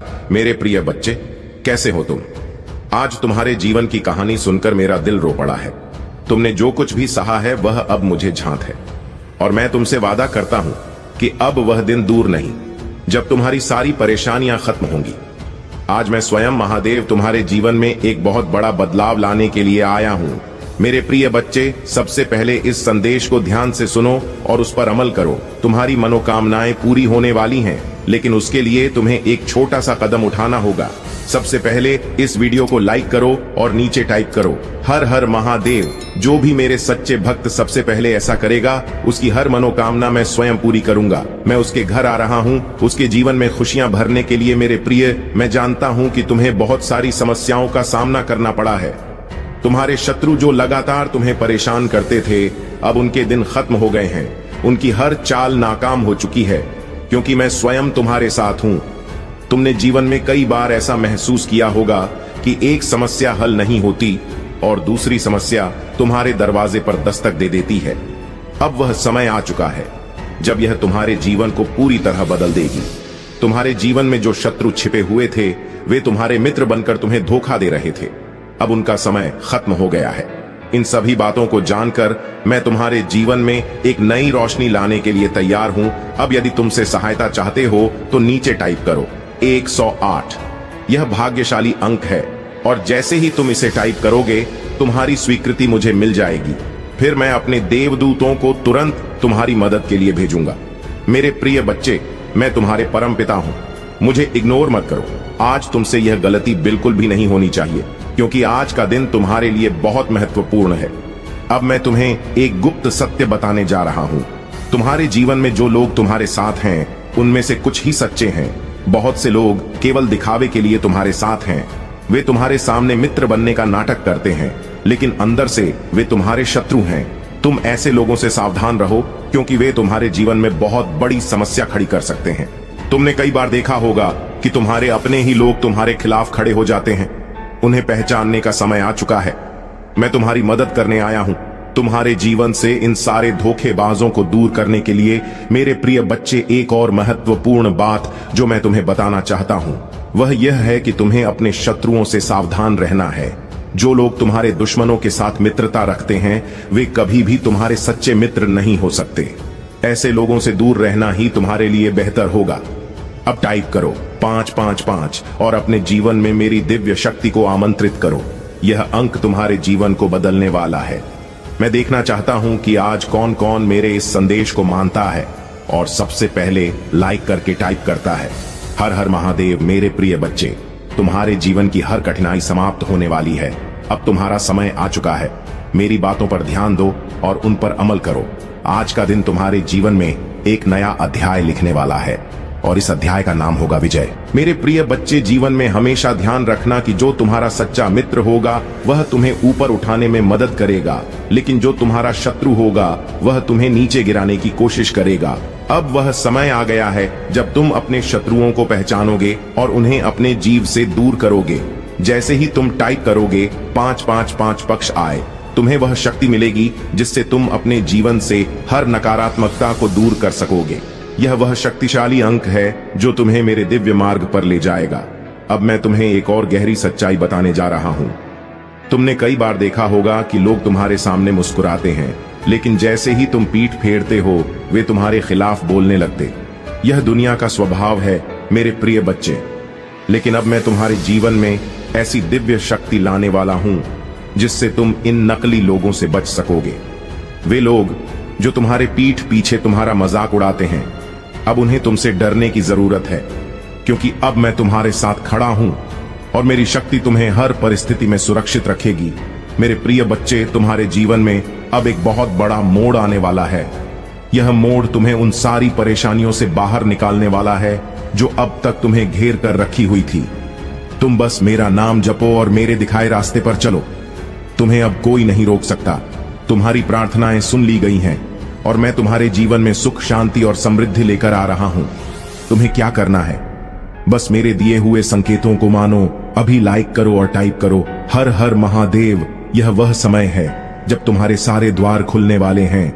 मेरे प्रिय बच्चे, कैसे हो तुम? आज तुम्हारे जीवन की कहानी सुनकर मेरा दिल रो पड़ा है। तुमने जो कुछ भी सहा है वह अब मुझे झांत है, और मैं तुमसे वादा करता हूं कि अब वह दिन दूर नहीं जब तुम्हारी सारी परेशानियां खत्म होंगी। आज मैं स्वयं महादेव तुम्हारे जीवन में एक बहुत बड़ा बदलाव लाने के लिए आया हूं। मेरे प्रिय बच्चे, सबसे पहले इस संदेश को ध्यान से सुनो और उस पर अमल करो। तुम्हारी मनोकामनाएं पूरी होने वाली हैं, लेकिन उसके लिए तुम्हें एक छोटा सा कदम उठाना होगा। सबसे पहले इस वीडियो को लाइक करो और नीचे टाइप करो, हर हर महादेव। जो भी मेरे सच्चे भक्त सबसे पहले ऐसा करेगा, उसकी हर मनोकामना मैं स्वयं पूरी करूंगा। मैं उसके घर आ रहा हूं, उसके जीवन में खुशियां भरने के लिए। मेरे प्रिय, मैं जानता हूं कि तुम्हें बहुत सारी समस्याओं का सामना करना पड़ा है। तुम्हारे शत्रु जो लगातार तुम्हें परेशान करते थे, अब उनके दिन खत्म हो गए हैं। उनकी हर चाल नाकाम हो चुकी है, क्योंकि मैं स्वयं तुम्हारे साथ हूं। तुमने जीवन में कई बार ऐसा महसूस किया होगा कि एक समस्या हल नहीं होती और दूसरी समस्या तुम्हारे दरवाजे पर दस्तक दे देती है। अब वह समय आ चुका है जब यह तुम्हारे जीवन को पूरी तरह बदल देगी। तुम्हारे जीवन में जो शत्रु छिपे हुए थे, वे तुम्हारे मित्र बनकर तुम्हें धोखा दे रहे थे। अब उनका समय खत्म हो गया है। इन सभी बातों को जानकर मैं तुम्हारे जीवन में एक नई रोशनी लाने के लिए तैयार हूं। अब यदि तुमसे सहायता चाहते हो तो नीचे टाइप करो 108। यह भाग्यशाली अंक है, और जैसे ही तुम इसे टाइप करोगे, तुम्हारी स्वीकृति मुझे मिल जाएगी। फिर मैं अपने देवदूतों को तुरंत तुम्हारी मदद के लिए भेजूंगा। मेरे प्रिय बच्चे, मैं तुम्हारे परम पिता हूं। मुझे इग्नोर मत करो। आज तुमसे यह गलती बिल्कुल भी नहीं होनी चाहिए, क्योंकि आज का दिन तुम्हारे लिए बहुत महत्वपूर्ण है। अब मैं तुम्हें एक गुप्त सत्य बताने जा रहा हूं। तुम्हारे जीवन में जो लोग तुम्हारे साथ हैं, उनमें से कुछ ही सच्चे हैं। बहुत से लोग केवल दिखावे के लिए तुम्हारे साथ हैं। वे तुम्हारे सामने मित्र बनने का नाटक करते हैं, लेकिन अंदर से वे तुम्हारे शत्रु हैं। तुम ऐसे लोगों से सावधान रहो, क्योंकि वे तुम्हारे जीवन में बहुत बड़ी समस्या खड़ी कर सकते हैं। तुमने कई बार देखा होगा कि तुम्हारे अपने ही लोग तुम्हारे खिलाफ खड़े हो जाते हैं। उन्हें पहचानने का समय आ चुका है। मैं तुम्हारी मदद करने आया हूं। तुम्हारे जीवन से इन सारे धोखेबाजों को दूर करने के लिए मेरे प्रिय बच्चे, एक और महत्वपूर्ण बात जो मैं तुम्हें बताना चाहता हूं, वह यह है कि तुम्हें अपने शत्रुओं से सावधान रहना है। जो लोग तुम्हारे दुश्मनों के साथ मित्रता रखते हैं, वे कभी भी तुम्हारे सच्चे मित्र नहीं हो सकते। ऐसे लोगों से दूर रहना ही तुम्हारे लिए बेहतर होगा। अब टाइप करो 555 और अपने जीवन में मेरी दिव्य शक्ति को आमंत्रित करो। यह अंक तुम्हारे जीवन को बदलने वाला है। मैं देखना चाहता हूं कि आज कौन कौन मेरे इस संदेश को मानता है और सबसे पहले लाइक करके टाइप करता है। हर हर महादेव। मेरे प्रिय बच्चे, तुम्हारे जीवन की हर कठिनाई समाप्त होने वाली है। अब तुम्हारा समय आ चुका है। मेरी बातों पर ध्यान दो और उन पर अमल करो। आज का दिन तुम्हारे जीवन में एक नया अध्याय लिखने वाला है, और इस अध्याय का नाम होगा विजय। मेरे प्रिय बच्चे, जीवन में हमेशा ध्यान रखना कि जो तुम्हारा सच्चा मित्र होगा, वह तुम्हें ऊपर उठाने में मदद करेगा, लेकिन जो तुम्हारा शत्रु होगा, वह तुम्हें नीचे गिराने की कोशिश करेगा। अब वह समय आ गया है जब तुम अपने शत्रुओं को पहचानोगे और उन्हें अपने जीव से दूर करोगे। जैसे ही तुम टाइप करोगे 555 पक्ष आए, तुम्हें वह शक्ति मिलेगी जिससे तुम अपने जीवन से हर नकारात्मकता को दूर कर सकोगे। यह वह शक्तिशाली अंक है जो तुम्हें मेरे दिव्य मार्ग पर ले जाएगा। अब मैं तुम्हें एक और गहरी सच्चाई बताने जा रहा हूं। तुमने कई बार देखा होगा कि लोग तुम्हारे सामने मुस्कुराते हैं, लेकिन जैसे ही तुम पीठ फेरते हो, वे तुम्हारे खिलाफ बोलने लगते। यह दुनिया का स्वभाव है मेरे प्रिय बच्चे। लेकिन अब मैं तुम्हारे जीवन में ऐसी दिव्य शक्ति लाने वाला हूं जिससे तुम इन नकली लोगों से बच सकोगे। वे लोग जो तुम्हारे पीठ पीछे तुम्हारा मजाक उड़ाते हैं, अब उन्हें तुमसे डरने की जरूरत है, क्योंकि अब मैं तुम्हारे साथ खड़ा हूं और मेरी शक्ति तुम्हें हर परिस्थिति में सुरक्षित रखेगी। मेरे प्रिय बच्चे, तुम्हारे जीवन में अब एक बहुत बड़ा मोड़ आने वाला है। यह मोड़ तुम्हें उन सारी परेशानियों से बाहर निकालने वाला है जो अब तक तुम्हें घेर कर रखी हुई थी। तुम बस मेरा नाम जपो और मेरे दिखाए रास्ते पर चलो। तुम्हें अब कोई नहीं रोक सकता। तुम्हारी प्रार्थनाएं सुन ली गई हैं और मैं तुम्हारे जीवन में सुख, शांति और समृद्धि लेकर आ रहा हूं। तुम्हें क्या करना है? बस मेरे दिए हुए संकेतों को मानो। अभी लाइक करो और टाइप करो हर हर महादेव। यह वह समय है जब तुम्हारे सारे द्वार खुलने वाले हैं।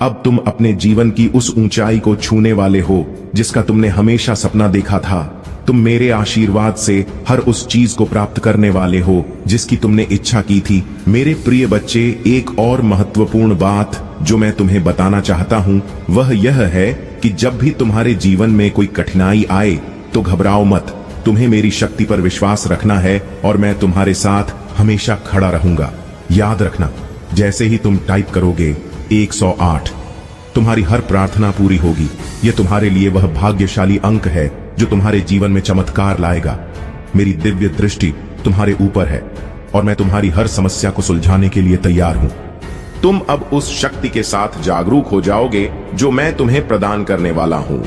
अब तुम अपने जीवन की उस ऊंचाई को छूने वाले हो जिसका तुमने हमेशा सपना देखा था। तुम मेरे आशीर्वाद से हर उस चीज को प्राप्त करने वाले हो जिसकी तुमने इच्छा की थी। मेरे प्रिय बच्चे, एक और महत्वपूर्ण बात जो मैं तुम्हें बताना चाहता हूँ वह यह है कि जब भी तुम्हारे जीवन में कोई कठिनाई आए तो घबराओ मत। तुम्हें मेरी शक्ति पर विश्वास रखना है और मैं तुम्हारे साथ हमेशा खड़ा रहूंगा। याद रखना, जैसे ही तुम टाइप करोगे 108, तुम्हारी हर प्रार्थना पूरी होगी। यह तुम्हारे लिए वह भाग्यशाली अंक है जो तुम्हारे जीवन में चमत्कार लाएगा। मेरी दिव्य दृष्टि तुम्हारे ऊपर है और मैं तुम्हारी हर समस्या को सुलझाने के लिए तैयार हूं। तुम अब उस शक्ति के साथ जागरूक हो जाओगे जो मैं तुम्हें प्रदान करने वाला हूं।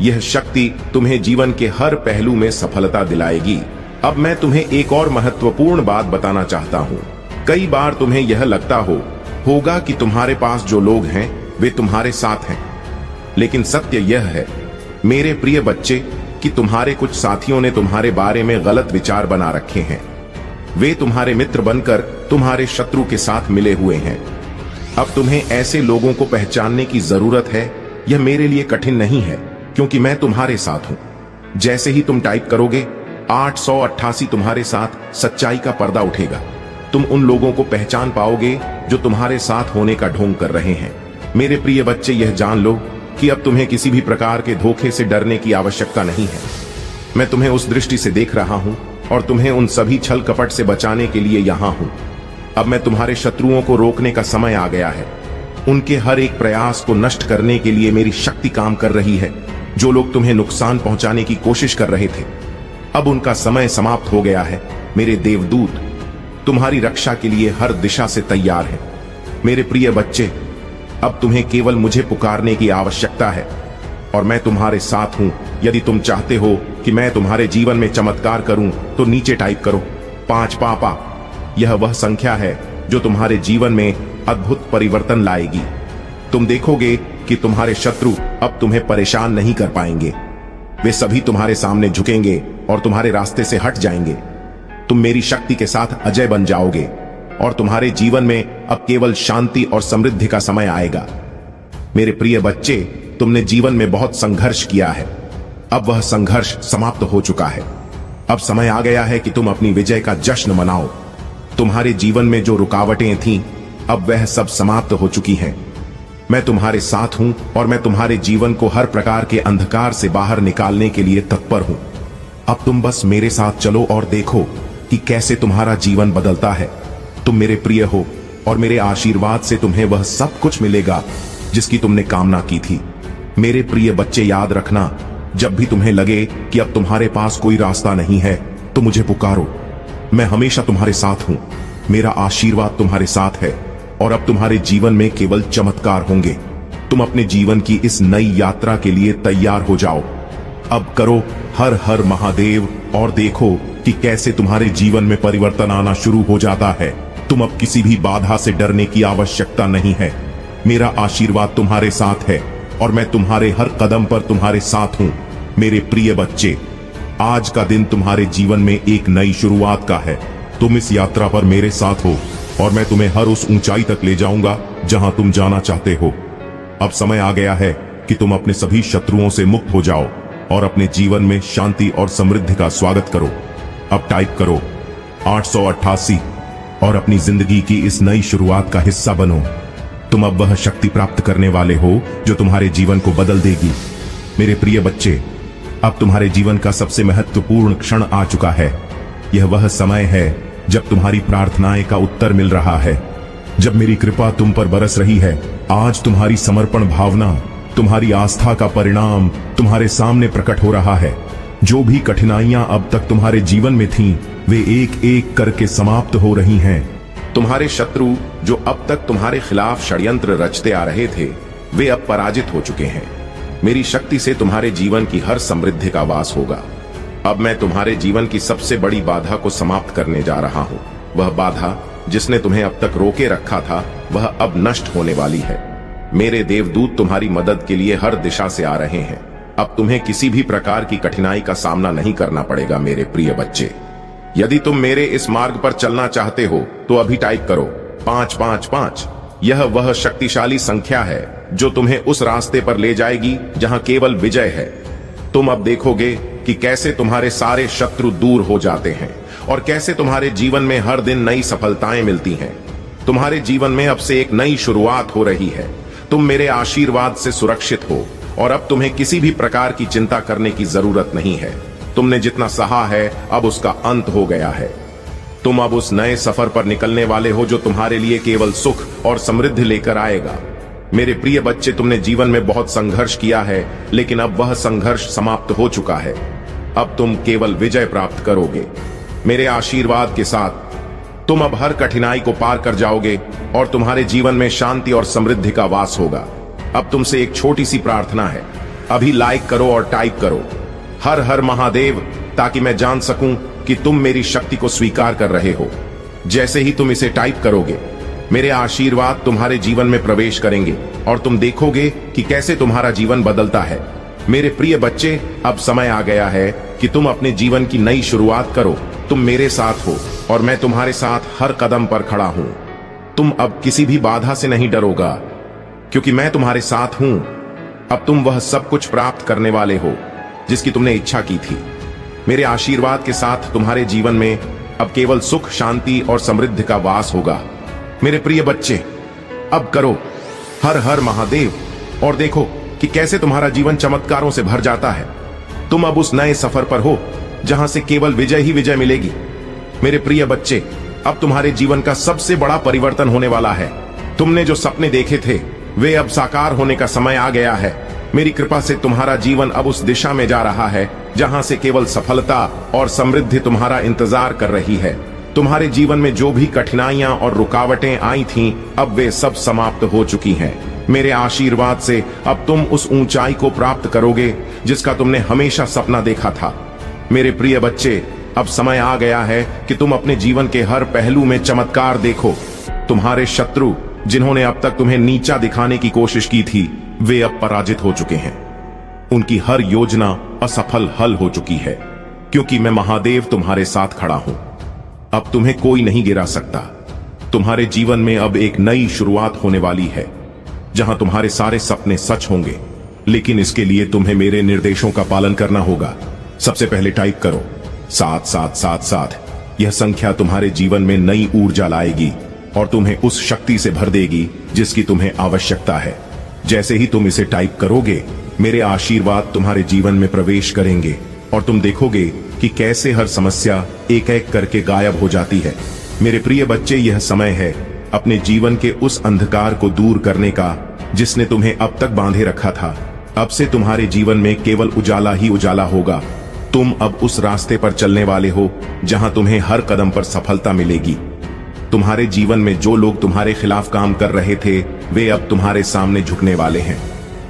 यह शक्ति तुम्हें जीवन के हर पहलू में सफलता दिलाएगी। अब मैं तुम्हें एक और महत्वपूर्ण बात बताना चाहता हूं। कई बार तुम्हें यह लगता होगा कि तुम्हारे पास जो लोग हैं वे तुम्हारे साथ हैं, लेकिन सत्य यह है मेरे प्रिय बच्चे कि तुम्हारे कुछ साथियों ने तुम्हारे बारे में गलत विचार बना रखे हैं। वे तुम्हारे मित्र बनकर तुम्हारे शत्रु के साथ मिले हुए हैं। अब तुम्हें ऐसे लोगों को पहचानने की जरूरत है। यह मेरे लिए कठिन नहीं है क्योंकि मैं तुम्हारे साथ हूं। जैसे ही तुम टाइप करोगे 888, तुम्हारे साथ सच्चाई का पर्दा उठेगा। तुम उन लोगों को पहचान पाओगे जो तुम्हारे साथ होने का ढोंग कर रहे हैं। मेरे प्रिय बच्चे, यह जान लो कि अब तुम्हें किसी भी प्रकार के धोखे से डरने की आवश्यकता नहीं है। मैं तुम्हें उस दृष्टि से देख रहा हूं और तुम्हें उन सभी छल कपट से बचाने के लिए यहां हूं। अब मैं तुम्हारे शत्रुओं को रोकने का समय आ गया है। उनके हर एक प्रयास को नष्ट करने के लिए मेरी शक्ति काम कर रही है। जो लोग तुम्हें नुकसान पहुंचाने की कोशिश कर रहे थे, अब उनका समय समाप्त हो गया है। मेरे देवदूत तुम्हारी रक्षा के लिए हर दिशा से तैयार हैं। मेरे प्रिय बच्चे, अब तुम्हें केवल मुझे पुकारने की आवश्यकता है और मैं तुम्हारे साथ हूं। यदि तुम चाहते हो कि मैं तुम्हारे जीवन में चमत्कार करूं तो नीचे टाइप करो 5 पापा। यह वह संख्या है जो तुम्हारे जीवन में अद्भुत परिवर्तन लाएगी। तुम देखोगे कि तुम्हारे शत्रु अब तुम्हें परेशान नहीं कर पाएंगे। वे सभी तुम्हारे सामने झुकेंगे और तुम्हारे रास्ते से हट जाएंगे। तुम मेरी शक्ति के साथ अजय बन जाओगे और तुम्हारे जीवन में अब केवल शांति और समृद्धि का समय आएगा। मेरे प्रिय बच्चे, तुमने जीवन में बहुत संघर्ष किया है। अब वह संघर्ष समाप्त हो चुका है। अब समय आ गया है कि तुम अपनी विजय का जश्न मनाओ। तुम्हारे जीवन में जो रुकावटें थीं, अब वह सब समाप्त हो चुकी हैं। मैं तुम्हारे साथ हूं और मैं तुम्हारे जीवन को हर प्रकार के अंधकार से बाहर निकालने के लिए तत्पर हूं। अब तुम बस मेरे साथ चलो और देखो कि कैसे तुम्हारा जीवन बदलता है। तुम मेरे प्रिय हो और मेरे आशीर्वाद से तुम्हें वह सब कुछ मिलेगा जिसकी तुमने कामना की थी। मेरे प्रिय बच्चे, याद रखना, जब भी तुम्हें लगे कि अब तुम्हारे पास कोई रास्ता नहीं है तो मुझे पुकारो। मैं हमेशा तुम्हारे साथ हूं। मेरा आशीर्वाद तुम्हारे साथ है और अब तुम्हारे जीवन में केवल चमत्कार होंगे। तुम अपने जीवन की इस नई यात्रा के लिए तैयार हो जाओ। अब करो हर हर महादेव और देखो कि कैसे तुम्हारे जीवन में परिवर्तन आना शुरू हो जाता है। तुम अब किसी भी बाधा से डरने की आवश्यकता नहीं है। मेरा आशीर्वाद तुम्हारे साथ है और मैं तुम्हारे हर कदम पर तुम्हारे साथ हूं। मेरे प्रिय बच्चे, आज का दिन तुम्हारे जीवन में एक नई शुरुआत का है। तुम इस यात्रा पर मेरे साथ हो और मैं तुम्हें हर उस ऊंचाई तक ले जाऊंगा जहां तुम जाना चाहते हो। अब समय आ गया है कि तुम अपने सभी शत्रुओं से मुक्त हो जाओ और अपने जीवन में शांति और समृद्धि का स्वागत करो। अब टाइप करो 888 और अपनी जिंदगी की इस नई शुरुआत का हिस्सा बनो। तुम अब वह शक्ति प्राप्त करने वाले हो जो तुम्हारे जीवन को बदल देगी। मेरे प्रिय बच्चे, अब तुम्हारे जीवन का सबसे महत्वपूर्ण क्षण आ चुका है। यह वह समय है जब तुम्हारी प्रार्थनाएं का उत्तर मिल रहा है, जब मेरी कृपा तुम पर बरस रही है। आज तुम्हारी समर्पण भावना, तुम्हारी आस्था का परिणाम तुम्हारे सामने प्रकट हो रहा है। जो भी कठिनाइयां अब तक तुम्हारे जीवन में थीं, वे एक एक करके समाप्त हो रही हैं। तुम्हारे शत्रु जो अब तक तुम्हारे खिलाफ षड्यंत्र रचते आ रहे थे, वे अब पराजित हो चुके हैं। मेरी शक्ति से तुम्हारे जीवन की हर समृद्धि का वास होगा। अब मैं तुम्हारे जीवन की सबसे बड़ी बाधा को समाप्त करने जा रहा हूं। वह बाधा जिसने तुम्हें अब तक रोके रखा था, वह अब नष्ट होने वाली है। मेरे देवदूत तुम्हारी मदद के लिए हर दिशा से आ रहे हैं। अब तुम्हें किसी भी प्रकार की कठिनाई का सामना नहीं करना पड़ेगा। मेरे प्रिय बच्चे, यदि तुम मेरे इस मार्ग पर चलना चाहते हो तो अभी टाइप करो 555। यह वह शक्तिशाली संख्या है जो तुम्हें उस रास्ते पर ले जाएगी जहां केवल विजय है। तुम अब देखोगे कि कैसे तुम्हारे सारे शत्रु दूर हो जाते हैं और कैसे तुम्हारे जीवन में हर दिन नई सफलताएं मिलती हैं। तुम्हारे जीवन में अब से एक नई शुरुआत हो रही है। तुम मेरे आशीर्वाद से सुरक्षित हो और अब तुम्हें किसी भी प्रकार की चिंता करने की जरूरत नहीं है। तुमने जितना सहा है अब उसका अंत हो गया है। तुम अब उस नए सफर पर निकलने वाले हो जो तुम्हारे लिए केवल सुख और समृद्धि लेकर आएगा। मेरे प्रिय बच्चे, तुमने जीवन में बहुत संघर्ष किया है, लेकिन अब वह संघर्ष समाप्त हो चुका है। अब तुम केवल विजय प्राप्त करोगे। मेरे आशीर्वाद के साथ तुम अब हर कठिनाई को पार कर जाओगे और तुम्हारे जीवन में शांति और समृद्धि का वास होगा। अब तुमसे एक छोटी सी प्रार्थना है। अभी लाइक करो और टाइप करो हर हर महादेव, ताकि मैं जान सकूं कि तुम मेरी शक्ति को स्वीकार कर रहे हो। जैसे ही तुम इसे टाइप करोगे, मेरे आशीर्वाद तुम्हारे जीवन में प्रवेश करेंगे और तुम देखोगे कि कैसे तुम्हारा जीवन बदलता है। मेरे प्रिय बच्चे, अब समय आ गया है कि तुम अपने जीवन की नई शुरुआत करो। तुम मेरे साथ हो और मैं तुम्हारे साथ हर कदम पर खड़ा हूं। तुम अब किसी भी बाधा से नहीं डरोगा, क्योंकि मैं तुम्हारे साथ हूं। अब तुम वह सब कुछ प्राप्त करने वाले हो जिसकी तुमने इच्छा की थी। मेरे आशीर्वाद के साथ तुम्हारे जीवन में अब केवल सुख, शांति और समृद्धि का वास होगा। मेरे प्रिय बच्चे, अब करो हर हर महादेव और देखो कि कैसे तुम्हारा जीवन चमत्कारों से भर जाता है। तुम अब उस नए सफर पर हो जहां से केवल विजय ही विजय मिलेगी। मेरे प्रिय बच्चे, अब तुम्हारे जीवन का सबसे बड़ा परिवर्तन होने वाला है। तुमने जो सपने देखे थे वे अब साकार होने का समय आ गया है। मेरी कृपा से तुम्हारा जीवन अब उस दिशा में जा रहा है जहां से केवल सफलता और समृद्धि तुम्हारा इंतजार कर रही है। तुम्हारे जीवन में जो भी कठिनाइयां और रुकावटें आई थीं, अब वे सब समाप्त हो चुकी हैं। मेरे आशीर्वाद से अब तुम उस ऊंचाई को प्राप्त करोगे जिसका तुमने हमेशा सपना देखा था। मेरे प्रिय बच्चे, अब समय आ गया है कि तुम अपने जीवन के हर पहलू में चमत्कार देखो। तुम्हारे शत्रु, जिन्होंने अब तक तुम्हें नीचा दिखाने की कोशिश की थी, वे अब पराजित हो चुके हैं। उनकी हर योजना असफल हल हो चुकी है, क्योंकि मैं महादेव तुम्हारे साथ खड़ा हूं। अब तुम्हें कोई नहीं गिरा सकता। तुम्हारे जीवन में अब एक नई शुरुआत होने वाली है जहां तुम्हारे सारे सपने सच होंगे, लेकिन इसके लिए तुम्हें मेरे निर्देशों का पालन करना होगा। सबसे पहले टाइप करो 7777। यह संख्या तुम्हारे जीवन में नई ऊर्जा लाएगी और तुम्हें उस शक्ति से भर देगी जिसकी तुम्हें आवश्यकता है। जैसे ही तुम इसे टाइप करोगे, मेरे आशीर्वाद तुम्हारे जीवन में प्रवेश करेंगे और तुम देखोगे कि कैसे हर समस्या एक एक करके गायब हो जाती है। मेरे प्रिय बच्चे, यह समय है अपने जीवन के उस अंधकार को दूर करने का जिसने तुम्हें अब तक बांधे रखा था। अब से तुम्हारे जीवन में केवल उजाला ही उजाला होगा। तुम अब उस रास्ते पर चलने वाले हो जहां तुम्हें हर कदम पर सफलता मिलेगी। तुम्हारे जीवन में जो लोग तुम्हारे खिलाफ काम कर रहे थे, वे अब तुम्हारे सामने झुकने वाले हैं।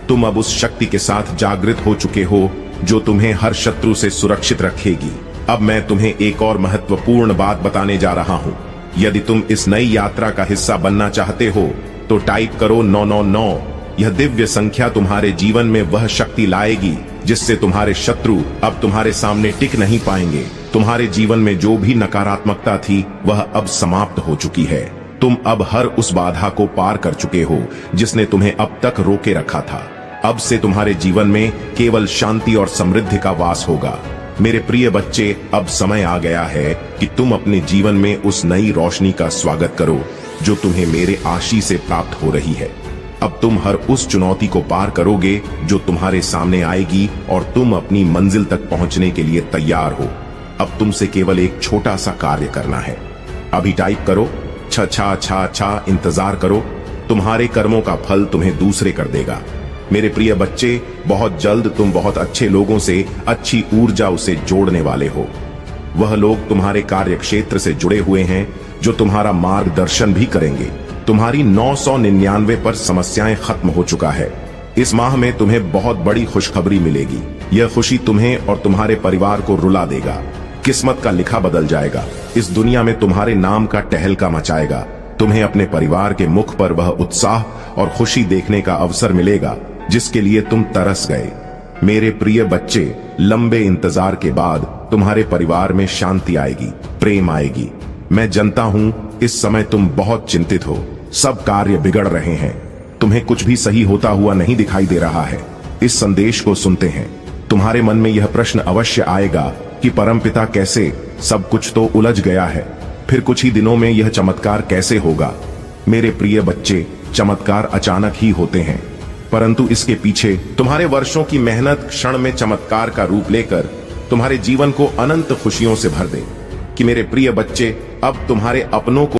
तुम अब उस शक्ति के साथ जागृत हो चुके हो जो तुम्हें हर शत्रु से सुरक्षित रखेगी। अब मैं तुम्हें एक और महत्वपूर्ण बात बताने जा रहा हूं। यदि तुम इस नई यात्रा का हिस्सा बनना चाहते हो तो टाइप करो 999। यह दिव्य संख्या तुम्हारे जीवन में वह शक्ति लाएगी जिससे तुम्हारे शत्रु अब तुम्हारे सामने टिक नहीं पाएंगे। तुम्हारे जीवन में जो भी नकारात्मकता थी वह अब समाप्त हो चुकी है। तुम अब हर उस बाधा को पार कर चुके हो जिसने तुम्हें अब तक रोके रखा था। अब से तुम्हारे जीवन में केवल शांति और समृद्धि का वास होगा। मेरे प्रिय बच्चे, अब समय आ गया है कि तुम अपने जीवन में उस नई रोशनी का स्वागत करो जो तुम्हें मेरे आशीष से प्राप्त हो रही है। अब तुम हर उस चुनौती को पार करोगे जो तुम्हारे सामने आएगी और तुम अपनी मंजिल तक पहुंचने के लिए तैयार हो। अब तुमसे केवल एक छोटा सा कार्य करना है। अभी टाइप करो 666। इंतजार करो, तुम्हारे कर्मों का फल तुम्हें दूसरे कर देगा। मेरे प्रिय बच्चे, बहुत जल्द तुम बहुत अच्छे लोगों से अच्छी ऊर्जा उसे जोड़ने वाले हो। वह लोग तुम्हारे कार्य क्षेत्र से जुड़े हुए हैं जो तुम्हारा मार्गदर्शन भी करेंगे। तुम्हारी 999 पर समस्याएं खत्म हो चुका है। इस माह में तुम्हें बहुत बड़ी खुशखबरी मिलेगी। यह खुशी तुम्हें और तुम्हारे परिवार को रुला देगा। किस्मत का लिखा बदल जाएगा। इस दुनिया में तुम्हारे नाम का टहलका मचाएगा। तुम्हें अपने परिवार के मुख पर वह उत्साह और खुशी देखने का अवसर मिलेगा जिसके लिए तुम तरस गए। मेरे प्रिय बच्चे, लंबे इंतजार के बाद तुम्हारे परिवार में शांति आएगी, प्रेम आएगी। मैं जानता हूं इस समय तुम बहुत चिंतित हो। सब कार्य बिगड़ रहे हैं, तुम्हें कुछ भी सही होता हुआ नहीं दिखाई दे रहा है। इस संदेश को सुनते हैं। मेरे प्रिय बच्चे, अब समय आ गया है कि तुम अपने जीवन की नई शुरुआत करो। जो तुम्हें मेरे आशीर्वाद से सुरक्षित रखेगी। अब तुम अब उस रास्ते पर चलने वाले हो जहां से केवल सुख और समृद्धि तुम्हारा इंतजार कर रही है। तुम्हारे जीवन में जो भी कठिनाइयां और रुकावटें आई थीं, वे अब तक तुम्हें हमेशा सफलता मिलेगी। तुम्हारे मन में यह प्रश्न अवश्य आएगा कि परमपिता कैसे, सब कुछ तो उलझ गया है, फिर कुछ ही दिनों में यह चमत्कार कैसे होगा। मेरे प्रिय बच्चे, चमत्कार अचानक ही होते हैं, परंतु इसके पीछे तुम्हारे वर्षों की मेहनत क्षण में चमत्कार का रूप लेकर तुम्हारे जीवन को अनंत खुशियों से भर दे। कि मेरे प्रिय बच्चे, अब तुम्हारे अपनों को